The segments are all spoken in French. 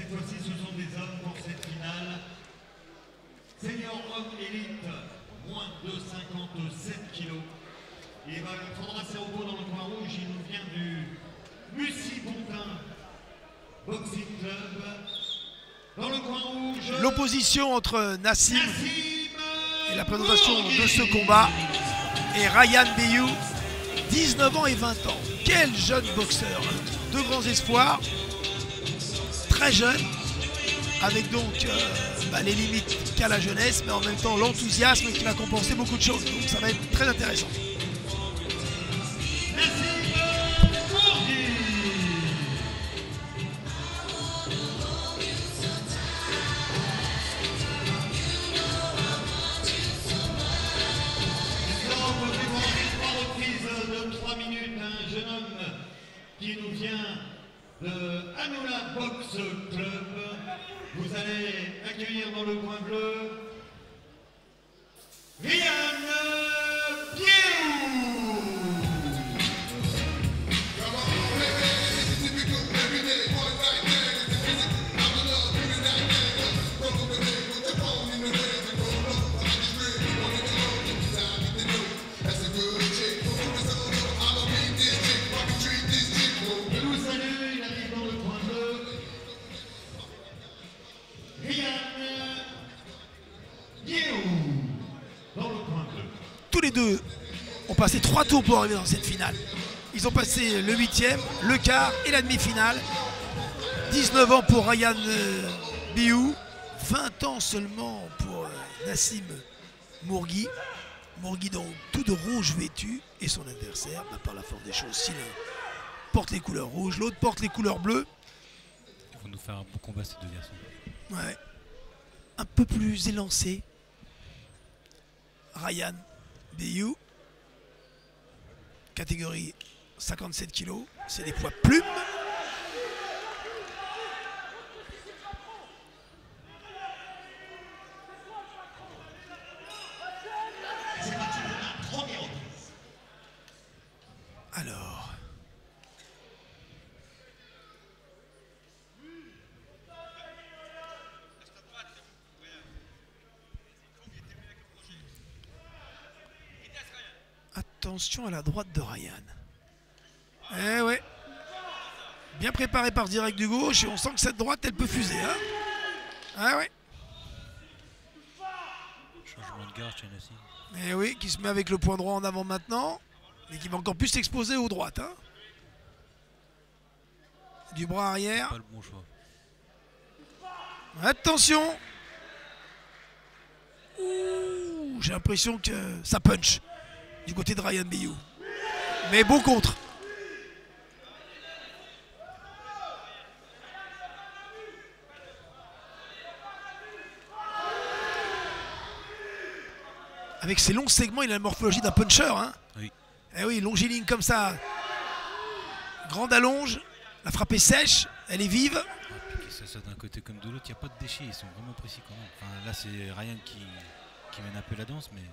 cette fois-ci, ce sont des hommes pour cette finale. Senior homme élite, moins de 57 kilos. Et Fandra Serropo dans le coin rouge, il nous vient du Mussy-Pontin Boxing Club. Dans le coin rouge, l'opposition entre Nassim et la présentation de ce combat et Ryan Beyou, 19 ans et 20 ans. Quel jeune boxeur, deux grands espoirs, très jeune, avec donc les limites qu'a la jeunesse, mais en même temps l'enthousiasme qui va compenser beaucoup de choses. Donc ça va être très intéressant. Qui nous vient de Hanoula Box Club. Vous allez accueillir dans le coin bleu Ryan Beyou. Tous les deux ont passé 3 tours pour arriver dans cette finale. Ils ont passé le 8e, le quart et la demi-finale. 19 ans pour Ryan Beyou, 20 ans seulement pour Nassim Mourgui. Mourgui donc tout de rouge vêtu et son adversaire, par la force des choses, si l'un porte les couleurs rouges, l'autre porte les couleurs bleues. Ils vont nous faire un beau combat ces deux garçons. Ouais. Un peu plus élancé. Ryan Beyou, catégorie 57 kg, c'est des poids plumes. Alors, attention à la droite de Ryan. Eh ouais. Bien préparé par direct du gauche et on sent que cette droite elle peut fuser. Hein, ah ouais. Changement de garde chez Nassim. Eh oui, qui se met avec le point droit en avant maintenant. Mais qui va encore plus s'exposer aux droites. Hein. Du bras arrière. Pas le bon choix. Attention. J'ai l'impression que ça punch du côté de Ryan Beyou. Mais bon contre. Avec ses longs segments, il a la morphologie d'un puncher. Hein. Oui. Eh oui, longiligne comme ça. Grande allonge. La frappe est sèche. Elle est vive. Ça soit d'un côté comme de l'autre, il n'y a pas de déchets. Ils sont vraiment précis quand même. Enfin, là, c'est Ryan qui mène un peu la danse, mais...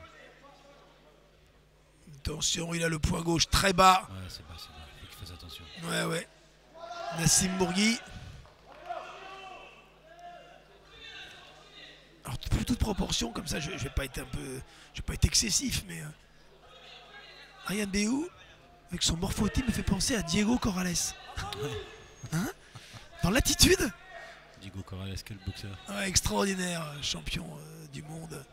Attention, il a le point gauche très bas. Ouais, c'est bas, c'est bas. Il faut qu'il fasse attention. Ouais, ouais. Nassim Mourgui. Alors, pour toute proportion, comme ça, je vais pas être excessif, mais Ryan Beyou, avec son morphotype, me fait penser à Diego Corrales. Hein? Dans l'attitude. Diego Corrales, quel boxeur. Ouais, extraordinaire, champion du monde.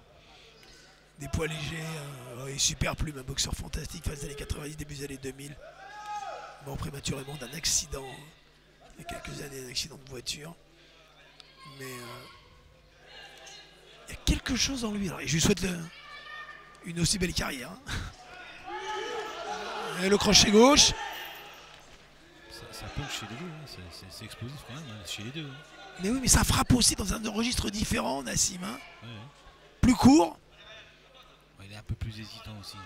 Des poids légers, super plume, un boxeur fantastique, fin des années 90, début des années 2000. Mort prématurément d'un accident, il y a quelques années, un accident de voiture. Mais il y a quelque chose en lui. Alors, et je lui souhaite une aussi belle carrière. Hein. Et le crochet gauche. Ça punch chez les deux, hein. C'est explosif quand même, hein, chez les deux. Hein. Mais oui, mais ça frappe aussi dans un registre différent, Nassim. Hein. Ouais. Plus court. Ouais, il est un peu plus hésitant aussi.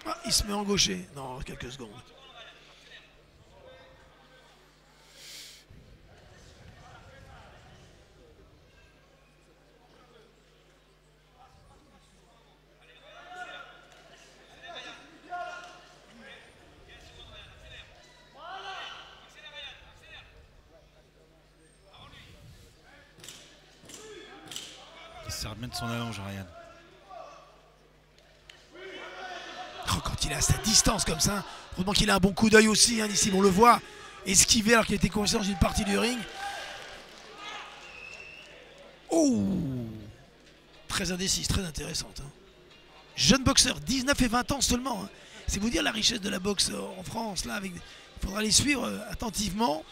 Ah, il se met en gaucher. Non, quelques secondes. sert bien de son allonge, Ryan. Oh, quand il est à sa distance comme ça, heureusement qu'il a un bon coup d'œil aussi, hein, Nissim, on le voit esquiver alors qu'il était coincé dans une partie du ring. Oh, très indécise, très intéressante. Hein. Jeune boxeur, 19 et 20 ans seulement. Hein. C'est vous dire la richesse de la boxe en France. Là, il faudra les suivre attentivement.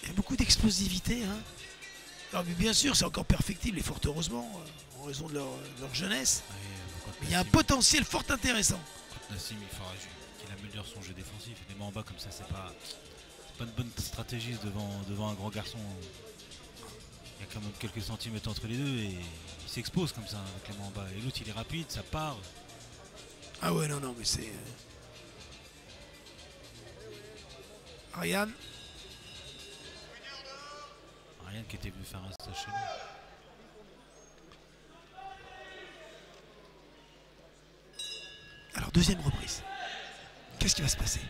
Il y a beaucoup d'explosivité. Hein. Alors, bien sûr, c'est encore perfectible et fort heureusement, en raison de leur jeunesse. Ouais, mais il y a un potentiel fort intéressant. Contre Nassim, il faudra qu'il améliore son jeu défensif. Les mains en bas comme ça, c'est pas une bonne stratégie devant un grand garçon. Il y a quand même quelques centimètres entre les deux et il s'expose comme ça avec les mains en bas. Et l'autre, il est rapide, ça part. Ah ouais, non, mais c'est... Ryan Qui était venu faire un stage chez nous. Alors, deuxième reprise. Qu'est-ce qui va se passer?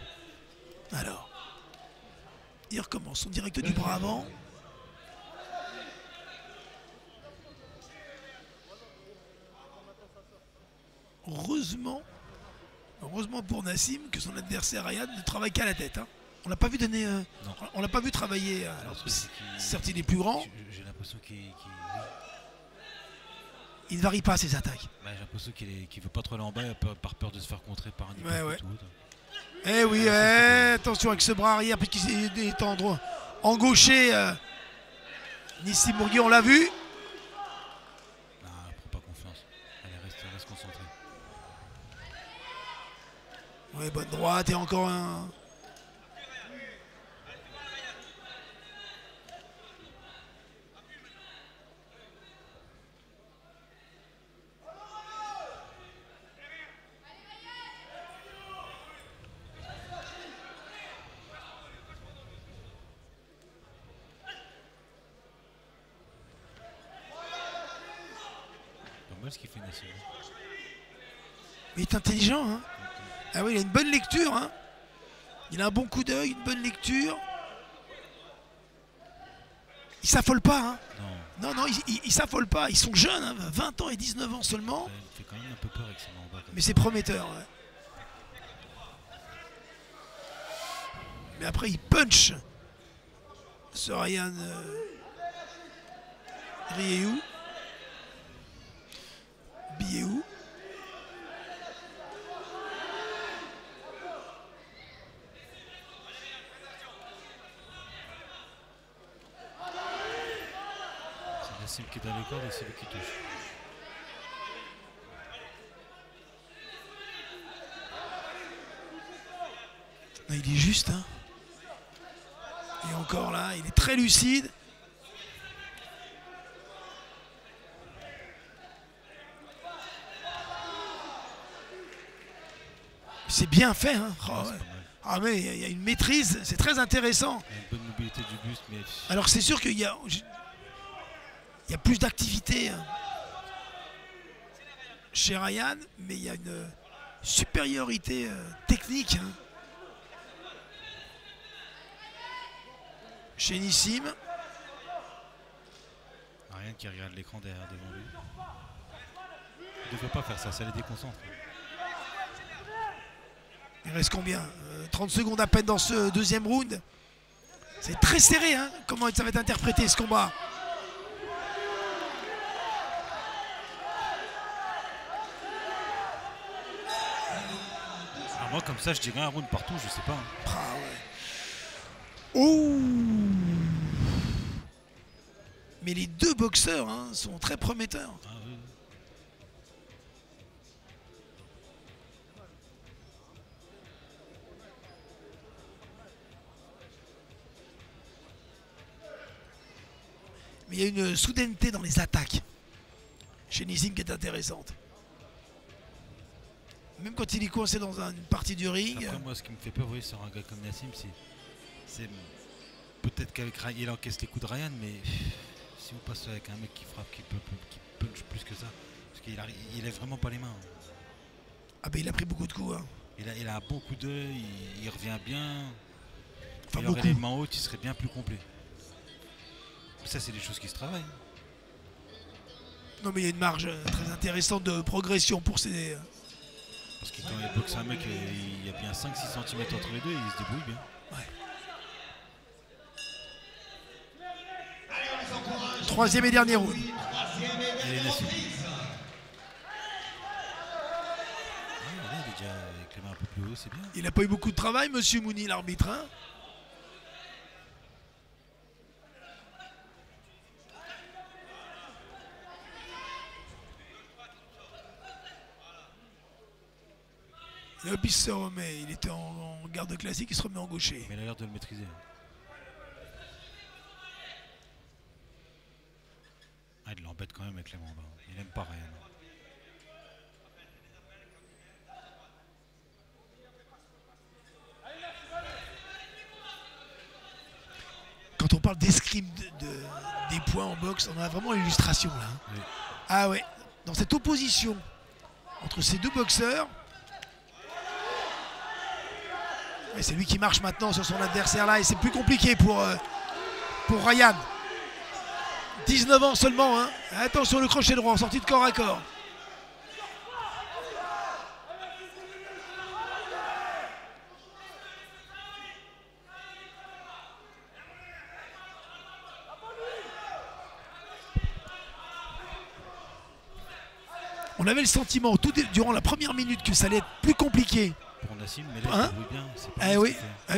Alors, il recommence. On direct du bras avant. Heureusement pour Nassim que son adversaire Ryan ne travaille qu'à la tête. Hein. On l'a pas vu donner. On l'a pas vu travailler. Certes, il est plus grand. J'ai l'impression il ne varie pas ses attaques. Bah, j'ai l'impression qu'il ne veut pas trop aller en bas par peur de se faire contrer par un ouais. Eh oui, attention avec ce bras arrière puisqu'il est en gaucher. Nissim Bourgui, on l'a vu. Non, elle prend pas confiance. Elle reste concentrée. Oui, bonne droite et encore un. Ce qu'il fait Nassim. Mais il est intelligent, hein. Ah oui, il a une bonne lecture, hein. Il a un bon coup d'œil, une bonne lecture. Il s'affole pas, hein. Non, il s'affole pas. Ils sont jeunes, hein, 20 ans et 19 ans seulement. Il fait quand même un peu peur avec ses mains en bas. Mais c'est prometteur, ouais. Mais après, il punch ce Ryan Rieou. Bieou. C'est Nassim qui est dans les cordes et c'est lui qui touche. Non, il est juste, hein. Et encore là, il est très lucide. C'est bien fait, hein. Oh, ouais. Ah mais il y a une maîtrise, c'est très intéressant. Il y a une bonne mobilité du buste, mais... Alors c'est sûr qu'il y a plus d'activité chez Ryan, mais il y a une supériorité technique hein, chez Nissim. Ryan qui regarde l'écran derrière devant lui. Il ne devait pas faire ça, ça les déconcentre. Il reste combien 30 secondes à peine dans ce deuxième round. C'est très serré, hein, comment ça va être interprété ce combat. Alors moi comme ça je dirais un round partout, je sais pas. Hein. Ah ouais. Ouh. Mais les deux boxeurs hein, sont très prometteurs. Ah, oui. Mais il y a une soudaineté dans les attaques chez Nissim qui est intéressante. Même quand il est coincé dans une partie du ring. Après moi ce qui me fait peur, vous voyez, sur un gars comme Nassim, c'est peut-être qu'avec Ryan, il encaisse les coups de Ryan, mais si on passe avec un mec qui frappe, qui punch plus que ça, parce qu'il lève vraiment pas les mains. Ah ben il a pris beaucoup de coups. Hein. Il a un bon coup d'œil, il revient bien. Enfin, il aurait les mains hautes, il serait bien plus complet. ça, c'est des choses qui se travaillent. Non, mais il y a une marge très intéressante de progression pour ces. Parce que quand il boxe un mec, il y a bien 5-6 cm entre les deux et il se débrouille bien. Ouais. Troisième et dernier round. Allez, Nassim. Il est déjà avec les mains un peu plus haut, c'est bien. Il n'a pas eu beaucoup de travail, monsieur Mouni, l'arbitre. Hein. Et hop, il se remet. Il était en garde classique, il se remet en gaucher. Mais il a l'air de le maîtriser. Ah, il l'embête quand même avec les mains en bas. Il n'aime pas Ryan. Quand on parle d'escrime des points en boxe, on a vraiment l'illustration là. Oui. Ah ouais, dans cette opposition entre ces deux boxeurs, c'est lui qui marche maintenant sur son adversaire là et c'est plus compliqué pour Ryan. 19 ans seulement, hein. Attention le crochet droit en sortie de corps à corps. On avait le sentiment durant la première minute que ça allait être plus compliqué. Pour Nassim, mais là, Hein, il bien. Ah oui,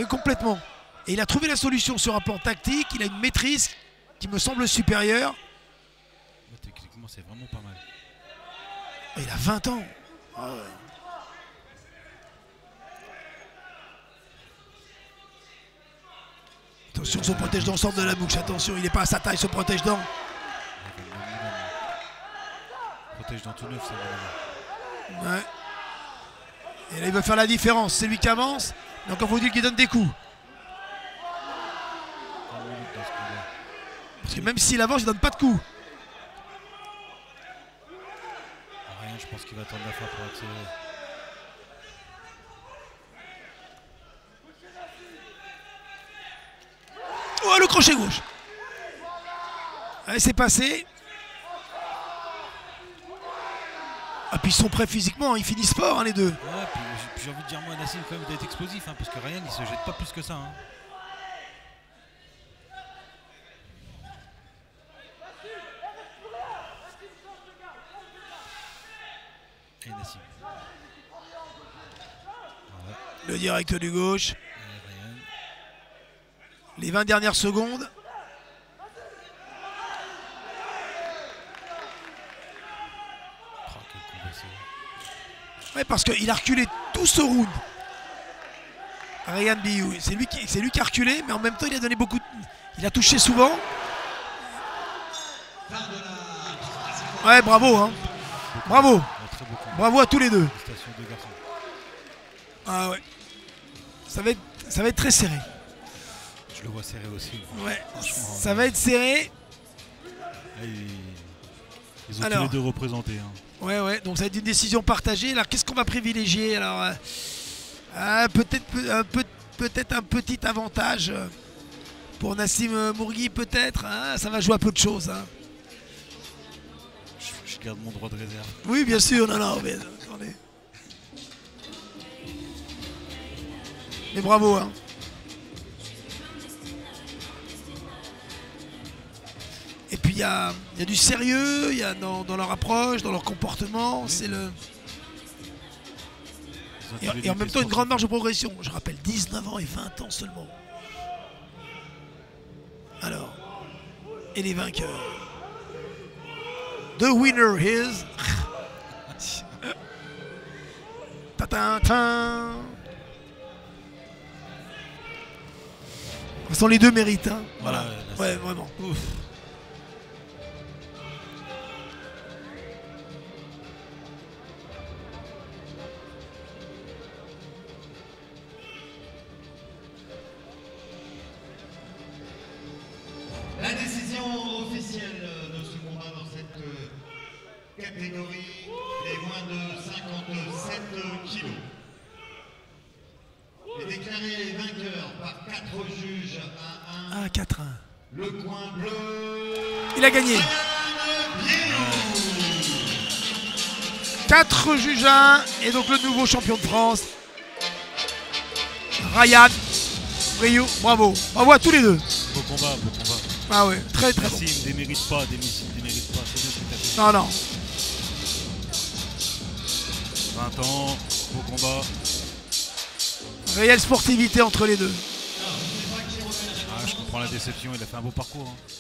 complètement. Et il a trouvé la solution sur un plan tactique. Il a une maîtrise qui me semble supérieure. Ouais, techniquement, c'est vraiment pas mal. Et il a 20 ans. Ah ouais. Attention, son protège-dents sort de la bouche. Attention, il n'est pas à sa taille, ce protège-dents. Protège dans tout neuf, ça va. Ouais. Et là, il veut faire la différence. C'est lui qui avance. Mais encore faut-il qu'il donne des coups. Parce que même s'il avance, il donne pas de coups. Rien, je pense qu'il va attendre la fin pour accélérer. Oh, le crochet gauche. Allez, c'est passé. Ah, puis ils sont prêts physiquement, hein. Ils finissent fort, hein, les deux. Ouais, puis j'ai envie de dire, moi, Nassim, quand même, il doit être explosif, hein, parce que Ryan, il se jette pas plus que ça. Hein. Et Nassim. Ouais. Le direct du gauche. Les 20 dernières secondes. Ouais, parce qu'il a reculé tout ce round. Ryan Biou. C'est lui qui a reculé, mais en même temps, il a donné beaucoup. Il a touché souvent. Ouais, bravo. Hein. Bravo. Bravo à tous les deux. Ah ouais. Ça va être très serré. Je le vois serré aussi. Ouais. Ça va être serré. Ils ont tous les deux représentés. Hein. Ouais, donc ça va être une décision partagée. Alors qu'est-ce qu'on va privilégier? Alors peut-être un petit avantage pour Nassim Mourgui, peut-être. Hein, ça va jouer à peu de choses. Hein. Je garde mon droit de réserve. Oui, bien sûr. Non, mais attendez. Mais bravo. Hein. Et puis il y a du sérieux, il y a dans leur approche, dans leur comportement, c'est le. Et en même temps une grande marge de progression. Je rappelle 19 ans et 20 ans seulement. Alors, et les vainqueurs. The winner is. Ta-ta-ta. De toute façon, les deux méritent. Hein. Voilà. Ouais, vraiment. Ouf. La décision officielle de ce combat dans cette catégorie est moins de 57 kilos. Est déclaré vainqueur par 4 juges à 1. Ah, 4-1. Le coin bleu. Il a gagné. 4 juges à 1 et donc le nouveau champion de France. Ryan Rioux, bravo. Bravo à tous les deux. Beau combat, beau combat. Ah ouais, très très bon. Nassim démérite pas, démérite pas, c'est bien ce que t'as fait. Non, non. 20 ans, beau combat. Réelle sportivité entre les deux. Ah, je comprends la déception, il a fait un beau parcours. Hein.